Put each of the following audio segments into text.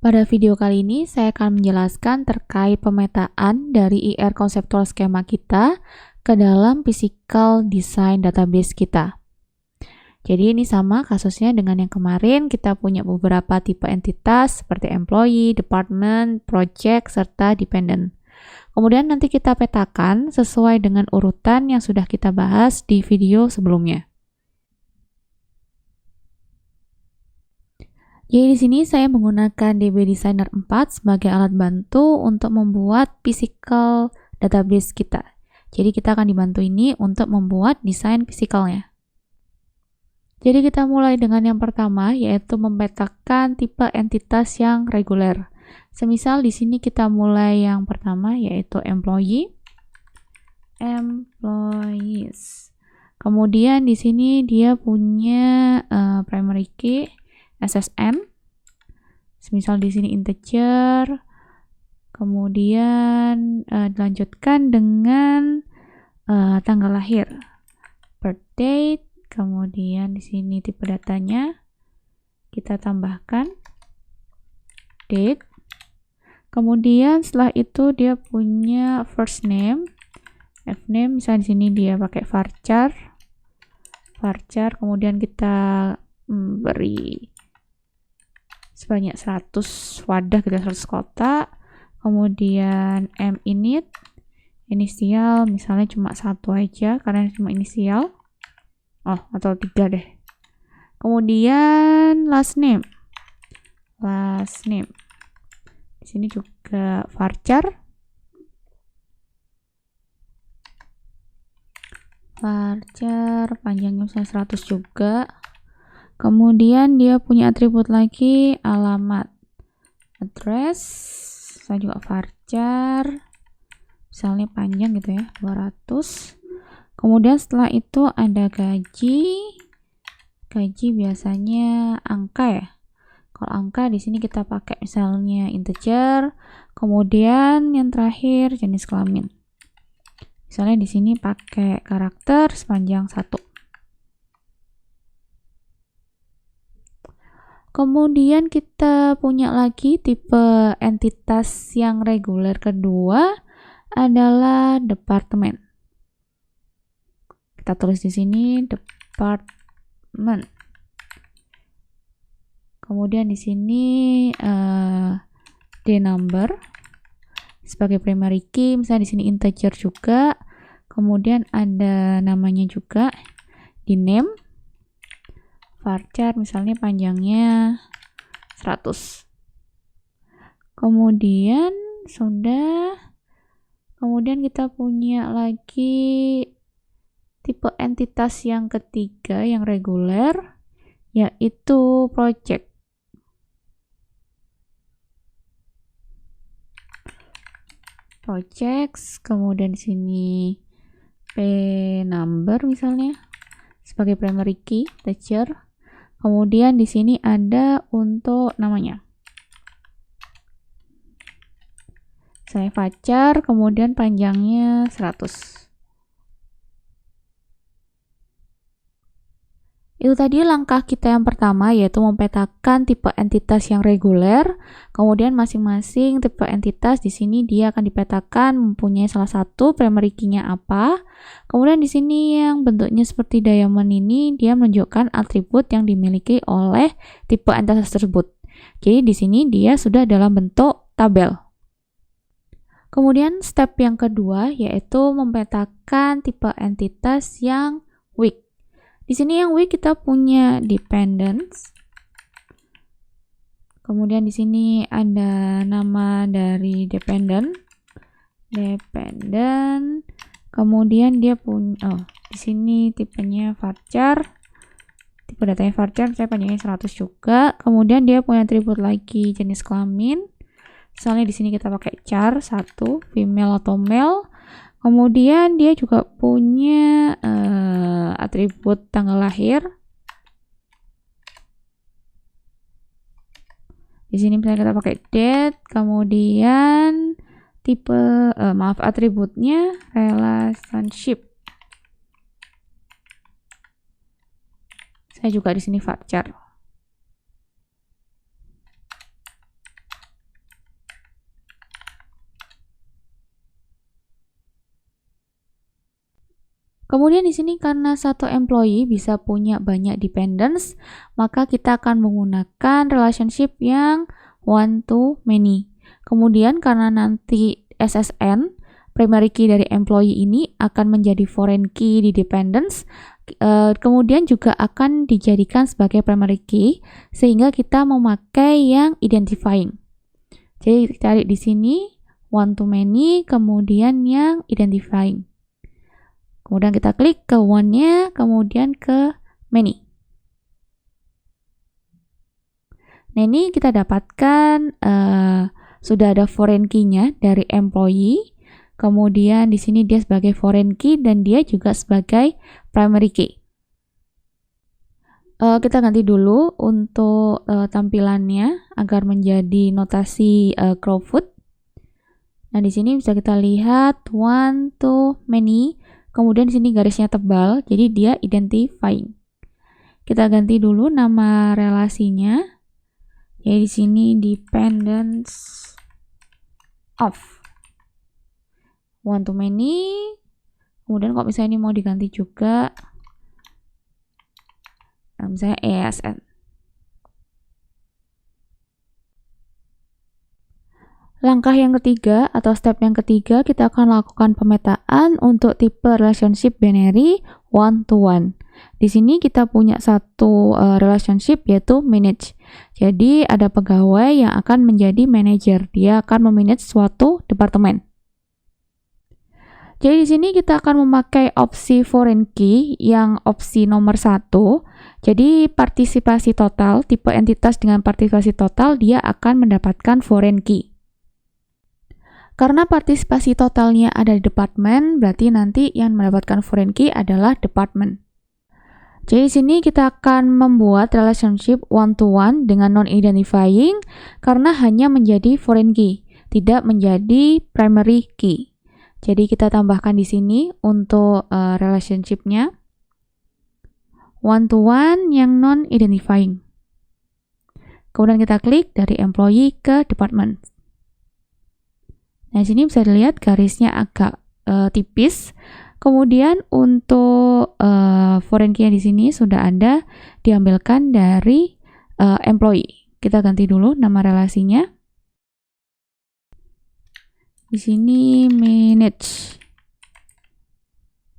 Pada video kali ini, saya akan menjelaskan terkait pemetaan dari IR konseptual skema kita ke dalam physical design database kita. Jadi ini sama kasusnya dengan yang kemarin, kita punya beberapa tipe entitas seperti employee, department, project, serta dependent. Kemudian nanti kita petakan sesuai dengan urutan yang sudah kita bahas di video sebelumnya. Jadi di sini saya menggunakan DB Designer 4 sebagai alat bantu untuk membuat physical database kita. Jadi kita akan dibantu ini untuk membuat desain fisikalnya. Jadi kita mulai dengan yang pertama, yaitu memetakan tipe entitas yang reguler. Semisal di sini kita mulai yang pertama, yaitu employees. Kemudian di sini dia punya primary key, SSN. Semisal di sini integer. Kemudian dilanjutkan dengan tanggal lahir, birth date. Kemudian di sini tipe datanya kita tambahkan date. Kemudian setelah itu dia punya first name, fname. Misalnya di sini dia pakai varchar. Kemudian kita beri sebanyak 100 wadah, kita 100 kotak. Kemudian minit, inisial misalnya cuma 1 aja karena cuma inisial. Atau 3 deh. Kemudian last name. Di sini juga varchar. Panjangnya misalnya 100 juga. Kemudian dia punya atribut lagi, alamat, address. Saya juga varchar. Misalnya panjang gitu ya, 200. Kemudian setelah itu ada gaji. Gaji biasanya angka ya. Kalau angka di sini kita pakai misalnya integer. Kemudian yang terakhir jenis kelamin. Misalnya di sini pakai karakter sepanjang 1. Kemudian kita punya lagi tipe entitas yang reguler kedua adalah departemen. Kita tulis di sini department. Kemudian di sini dnumber sebagai primary key, misalnya di sini integer juga. Kemudian ada namanya juga di name, varchar misalnya panjangnya 100. Kemudian kemudian kita punya lagi tipe entitas yang ketiga yang reguler, yaitu project. Kemudian di sini p number misalnya sebagai primary key, teacher. Kemudian di sini ada untuk namanya. Saya varchar, kemudian panjangnya 100. Itu tadi langkah kita yang pertama, yaitu mempetakan tipe entitas yang reguler. Kemudian masing-masing tipe entitas di sini dia akan dipetakan mempunyai salah satu primary key-nya apa. Kemudian di sini yang bentuknya seperti diamond ini dia menunjukkan atribut yang dimiliki oleh tipe entitas tersebut. Jadi di sini dia sudah dalam bentuk tabel. Kemudian step yang kedua yaitu mempetakan tipe entitas yang weak. Di sini yang weak kita punya dependents. Kemudian di sini ada nama dari dependent. Kemudian dia punya di sini tipenya varchar. Tipe datanya varchar, saya panjangnya 100 juga. Kemudian dia punya atribut lagi jenis kelamin. Misalnya di sini kita pakai char 1, female atau male. Kemudian dia juga punya atribut tanggal lahir. Di sini misalnya kita pakai date. Kemudian tipe atributnya relationship. Saya juga di sini varchar. Kemudian di sini karena satu employee bisa punya banyak dependents, maka kita akan menggunakan relationship yang one to many. Kemudian karena nanti SSN, primary key dari employee ini akan menjadi foreign key di dependents, kemudian juga akan dijadikan sebagai primary key, sehingga kita memakai yang identifying. Jadi cari di sini one to many, kemudian yang identifying. Kemudian kita klik ke one-nya, kemudian ke many. Nah ini kita dapatkan sudah ada foreign key-nya dari employee. Kemudian di sini dia sebagai foreign key dan dia juga sebagai primary key. Kita ganti dulu untuk tampilannya agar menjadi notasi Crowfoot. Nah, di sini bisa kita lihat one to many. Kemudian di sini garisnya tebal, jadi dia identifying. Kita ganti dulu nama relasinya. Jadi di sini dependence of one to many. Kemudian kalau misalnya ini mau diganti juga, misalnya ESN. Langkah yang ketiga atau step yang ketiga, kita akan lakukan pemetaan untuk tipe relationship binary one to one. Di sini kita punya satu relationship yaitu manage. Jadi ada pegawai yang akan menjadi manager. Dia akan memanage suatu departemen. Jadi di sini kita akan memakai opsi foreign key yang opsi nomor 1. Jadi partisipasi total, tipe entitas dengan partisipasi total, dia akan mendapatkan foreign key. Karena partisipasi totalnya ada di departemen, berarti nanti yang mendapatkan foreign key adalah department. Jadi di sini kita akan membuat relationship one to one dengan non-identifying karena hanya menjadi foreign key, tidak menjadi primary key. Jadi kita tambahkan di sini untuk relationship-nya one to one yang non-identifying. Kemudian kita klik dari employee ke department. Nah, di sini bisa dilihat garisnya agak tipis. Kemudian untuk foreign key di sini sudah ada diambilkan dari employee. Kita ganti dulu nama relasinya. Di sini manage.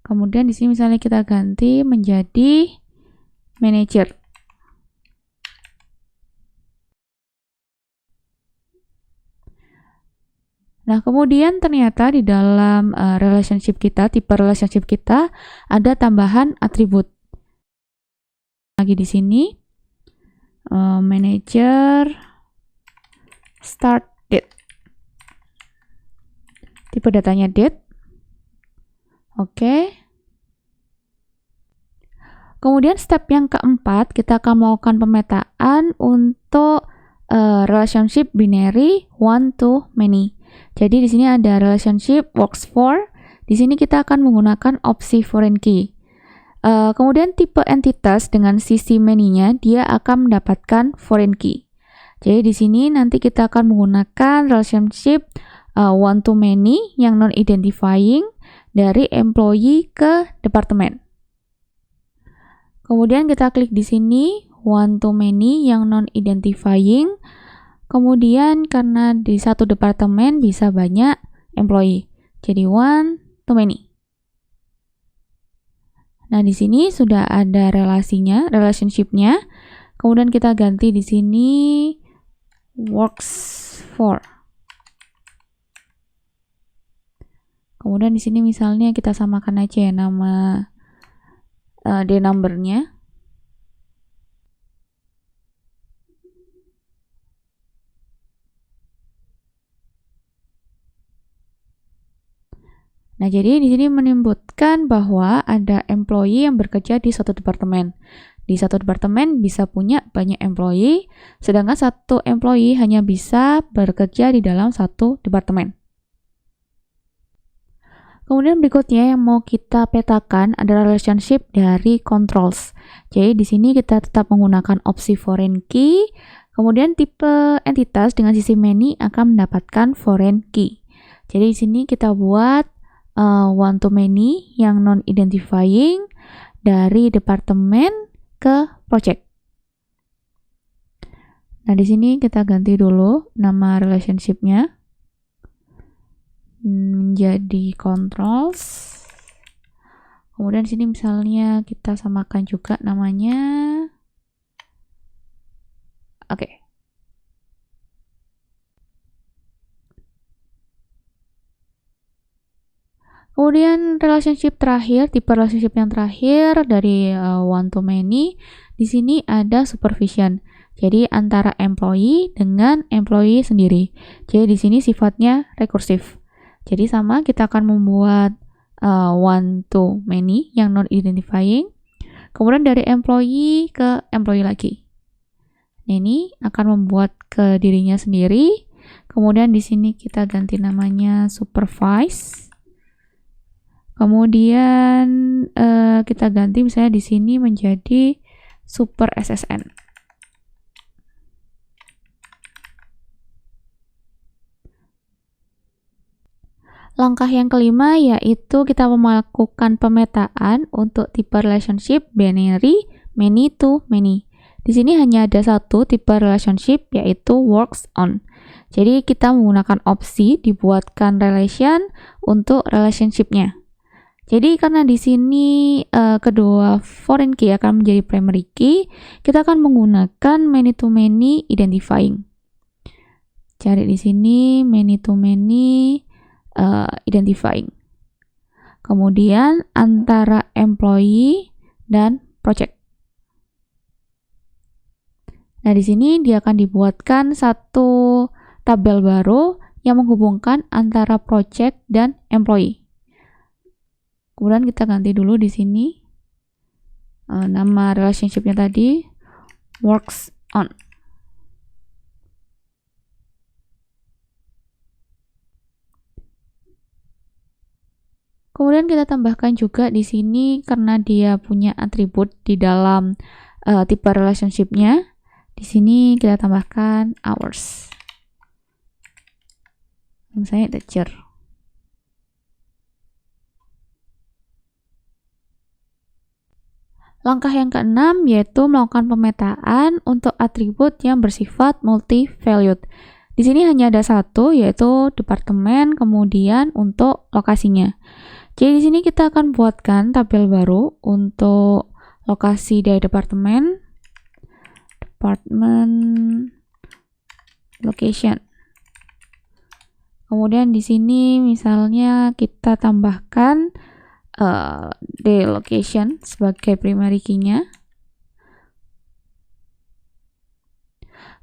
Kemudian di sini misalnya kita ganti menjadi manager. Nah, kemudian ternyata di dalam relationship kita, tipe relationship kita, ada tambahan atribut. Lagi di sini, manager start date. Tipe datanya date. Oke. Kemudian step yang keempat, kita akan melakukan pemetaan untuk relationship binary one to many. Jadi di sini ada relationship works for. Di sini kita akan menggunakan opsi foreign key. Kemudian tipe entitas dengan sisi many-nya dia akan mendapatkan foreign key. Jadi di sini nanti kita akan menggunakan relationship one to many yang non-identifying dari employee ke departemen. Kemudian kita klik di sini one to many yang non-identifying. Kemudian karena di satu departemen bisa banyak employee, jadi one to many. Nah, di sini sudah ada relasinya, relationship-nya. Kemudian kita ganti di sini works for. Kemudian di sini misalnya kita samakan aja ya nama D-number-nya. Nah, jadi di sini menyebutkan bahwa ada employee yang bekerja di suatu departemen. Di satu departemen bisa punya banyak employee, sedangkan satu employee hanya bisa bekerja di dalam satu departemen. Kemudian berikutnya yang mau kita petakan adalah relationship dari controls. Jadi di sini kita tetap menggunakan opsi foreign key, kemudian tipe entitas dengan sisi many akan mendapatkan foreign key. Jadi di sini kita buat one to many yang non-identifying dari departemen ke project. Nah, di sini kita ganti dulu nama relationship-nya menjadi controls. Kemudian di sini misalnya kita samakan juga namanya. Oke. Kemudian relationship terakhir, tipe relationship yang terakhir dari one to many, di sini ada supervision. Jadi antara employee dengan employee sendiri. Jadi di sini sifatnya rekursif. Jadi sama, kita akan membuat one to many yang non identifying. Kemudian dari employee ke employee lagi. Nah, ini akan membuat ke dirinya sendiri. Kemudian di sini kita ganti namanya supervise. Kemudian kita ganti misalnya di sini menjadi super SSN. Langkah yang kelima yaitu kita melakukan pemetaan untuk tipe relationship binary many to many. Di sini hanya ada satu tipe relationship yaitu works on. Jadi kita menggunakan opsi dibuatkan relation untuk relationship-nya. Jadi karena di sini kedua foreign key akan menjadi primary key, kita akan menggunakan many to many identifying. Cari di sini many to many identifying. Kemudian antara employee dan project. Nah, di sini dia akan dibuatkan satu tabel baru yang menghubungkan antara project dan employee. Kemudian kita ganti dulu di sini nama relationship-nya tadi works on. Kemudian kita tambahkan juga di sini karena dia punya atribut di dalam tipe relationship-nya. Di sini kita tambahkan hours. Misalnya teacher. Langkah yang keenam yaitu melakukan pemetaan untuk atribut yang bersifat multi-valued. Di sini hanya ada satu yaitu departemen, kemudian untuk lokasinya. Jadi di sini kita akan buatkan tabel baru untuk lokasi dari departemen location. Kemudian di sini misalnya kita tambahkan the location sebagai primary key-nya.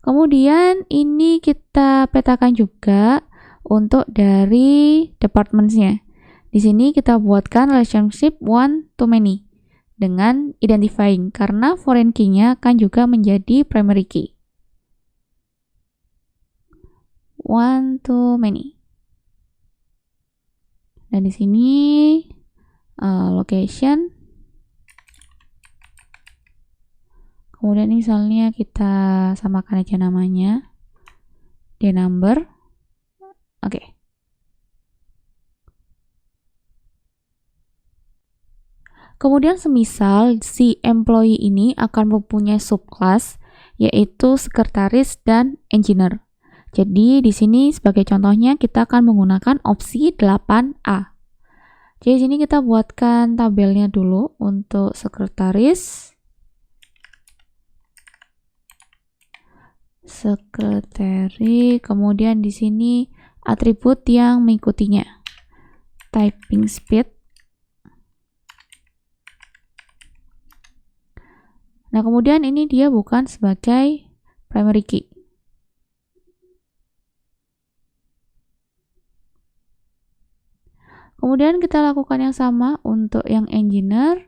Kemudian ini kita petakan juga untuk dari departments-nya. Di sini kita buatkan relationship one to many dengan identifying karena foreign key-nya akan juga menjadi primary key. One to many. Dan di sini location. Kemudian misalnya kita samakan aja namanya the number. Oke. Kemudian semisal si employee ini akan mempunyai subclass yaitu sekretaris dan engineer. Jadi di sini sebagai contohnya kita akan menggunakan opsi 8A. Jadi di sini kita buatkan tabelnya dulu untuk sekretaris. Sekretari, kemudian di sini atribut yang mengikutinya. Typing speed. Nah, kemudian ini dia bukan sebagai primary key. Kemudian kita lakukan yang sama untuk yang engineer.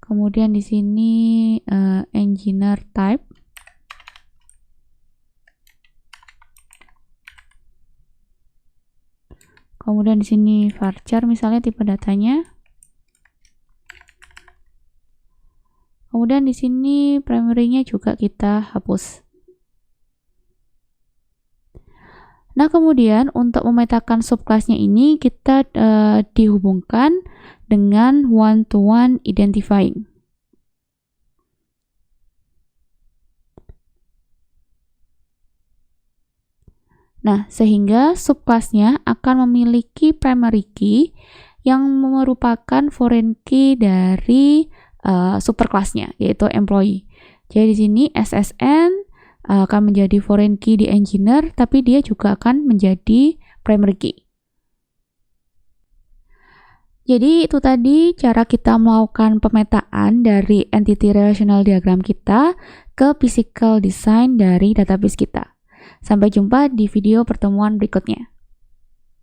Kemudian di sini engineer type. Kemudian di sini varchar misalnya tipe datanya. Kemudian di sini primary-nya juga kita hapus. Nah, kemudian untuk memetakan subclassnya ini kita dihubungkan dengan one-to-one identifying. Nah, sehingga subclassnya akan memiliki primary key yang merupakan foreign key dari superclassnya, yaitu employee. Jadi di sini SSN akan menjadi foreign key di engineer, tapi dia juga akan menjadi primary key. Jadi itu tadi cara kita melakukan pemetaan dari entity relational diagram kita ke physical design dari database kita. Sampai jumpa di video pertemuan berikutnya.